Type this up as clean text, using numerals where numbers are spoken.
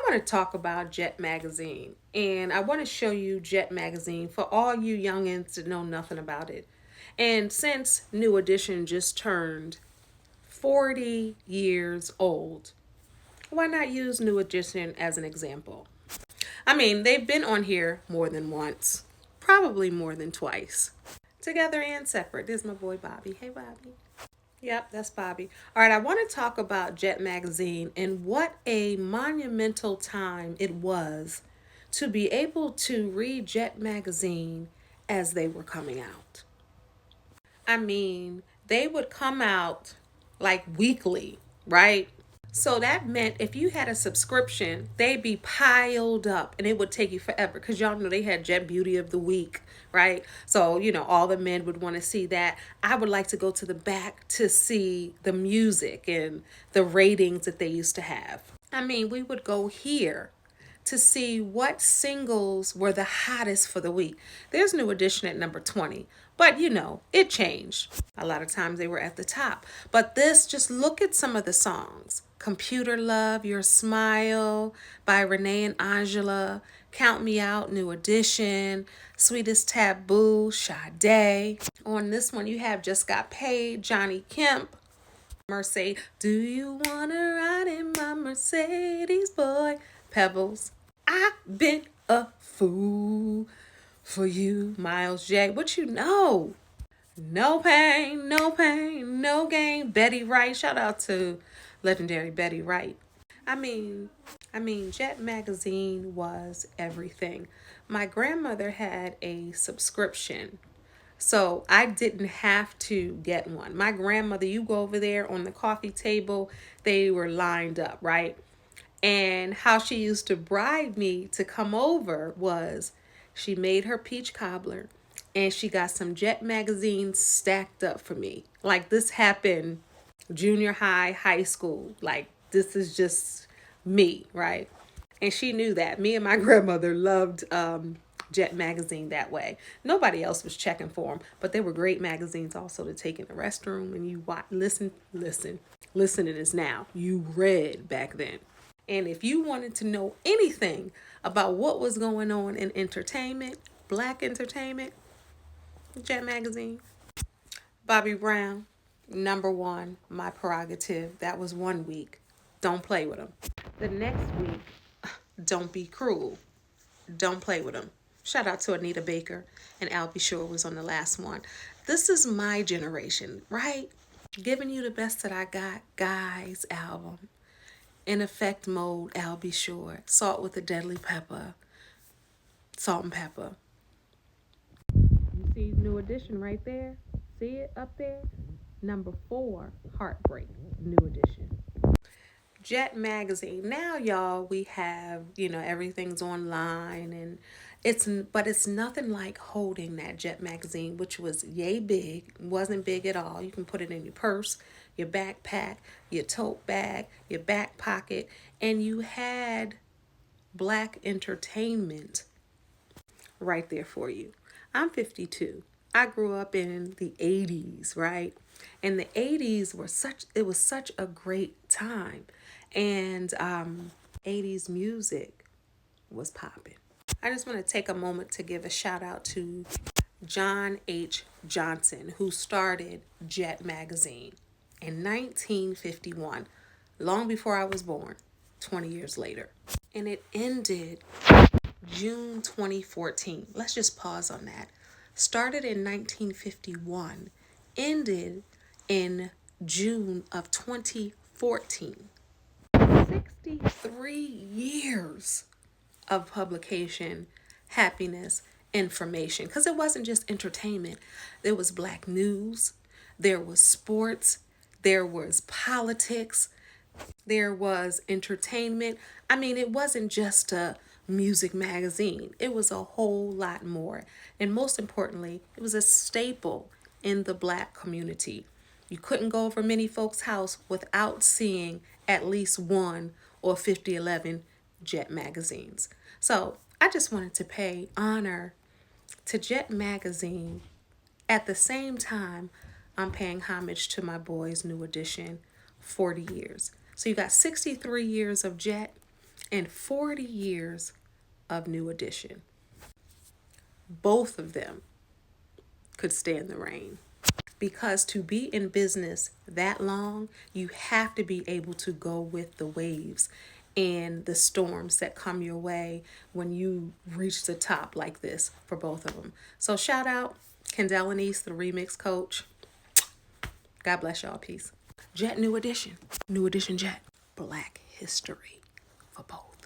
want to talk about Jet Magazine, and I want to show you Jet Magazine for all you youngins that know nothing about it. And since New Edition just turned 40 years old, why not use New Edition as an example? I mean, they've been on here more than once, probably more than twice, together and separate. There's my boy Bobby. Hey, Bobby. Yep, that's Bobby. All right, I want to talk about Jet Magazine and what a monumental time it was to be able to read Jet Magazine as they were coming out. I mean, they would come out like weekly, right? So that meant if you had a subscription, they'd be piled up and it would take you forever because y'all know they had Jet Beauty of the Week, right? So, all the men would want to see that. I would like to go to the back to see the music and the ratings that they used to have. I mean, we would go here to see what singles were the hottest for the week. There's New Edition at number 20, but it changed. A lot of times they were at the top. But just look at some of the songs. Computer Love, Your Smile by Renee and Angela, Count Me Out, New Edition, Sweetest Taboo, Sade. On this one, you have Just Got Paid, Johnny Kemp, Mercedes. Do you wanna ride in my Mercedes, boy? Pebbles. I've been a fool for you, Miles J. What you know? No pain, no pain, no gain. Betty Wright. Shout out to legendary Betty Wright. I mean, Jet Magazine was everything. My grandmother had a subscription, so I didn't have to get one. My grandmother, you go over there on the coffee table, they were lined up, right? And how she used to bribe me to come over was she made her peach cobbler and she got some Jet magazines stacked up for me. Like this happened junior high, high school. Like this is just me, right? And she knew that. Me and my grandmother loved Jet magazine that way. Nobody else was checking for them, but they were great magazines also to take in the restroom and you watch, listen. Listening is now. You read back then. And if you wanted to know anything about what was going on in entertainment, black entertainment, Jet Magazine, Bobby Brown, number one, My Prerogative. That was one week. Don't play with him. The next week, Don't Be Cruel. Don't play with him. Shout out to Anita Baker and Al B. Shore was on the last one. This is my generation, right? Giving you the best that I got, Guys album. In Effect Mode, Al B. Shore. Salt with a Deadly Pepper. Salt and Pepper. You see New Edition right there? See it up there? Number 4, Heartbreak, New Edition. Jet Magazine. Now, y'all, we have, everything's online and it's nothing like holding that Jet Magazine, which was yay big. Wasn't big at all. You can put it in your purse, your backpack, your tote bag, your back pocket, and you had black entertainment right there for you. I'm 52. I grew up in the 80s, right? And the 80s it was such a great time. And 80s music was popping. I just want to take a moment to give a shout out to John H. Johnson, who started Jet Magazine in 1951, long before I was born, 20 years later. And it ended June 2014. Let's just pause on that. Started in 1951, ended in June of 2014. 63 years of publication, happiness, information. Because it wasn't just entertainment. There was black news, there was sports, there was politics, there was entertainment. I mean, it wasn't just a music magazine. It was a whole lot more. And most importantly, it was a staple in the black community. You couldn't go over many folks' house without seeing at least one or 5011 Jet magazines. So I just wanted to pay honor to Jet magazine. At the same time, I'm paying homage to my boys' New Edition, 40 years. So you got 63 years of Jet and 40 years of New Edition. Both of them could stand the rain. Because to be in business that long, you have to be able to go with the waves and the storms that come your way when you reach the top like this for both of them. So shout out Kendall and East, the remix coach. God bless y'all. Peace. Jet New Edition. New Edition Jet. Black history for both.